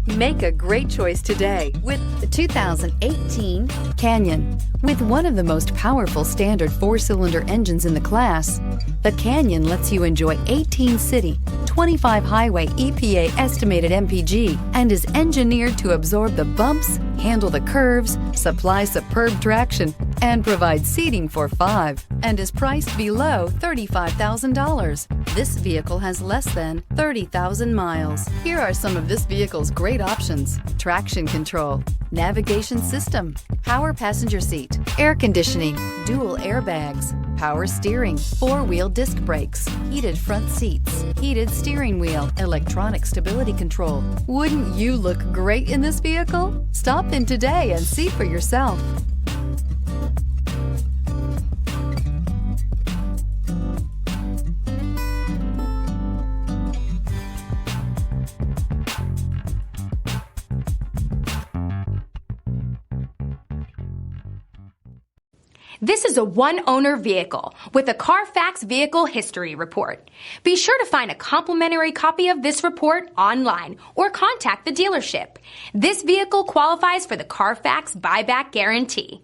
Make a great choice today with the 2018 Canyon. With one of the most powerful standard 4-cylinder engines in the class, the Canyon lets you enjoy 18 city, 25 highway EPA estimated MPG and is engineered to absorb the bumps, handle the curves, supply superb traction, and provide seating for 5, and is priced below $35,000. This vehicle has less than 30,000 miles. Here are some of this vehicle's great options: traction control, navigation system, power passenger seat, air conditioning, dual airbags, power steering, 4-wheel disc brakes, heated front seats, heated steering wheel, electronic stability control. Wouldn't you look great in this vehicle? Stop in today and see for yourself. This is a one-owner vehicle with a Carfax Vehicle History Report. Be sure to find a complimentary copy of this report online or contact the dealership. This vehicle qualifies for the Carfax Buyback Guarantee.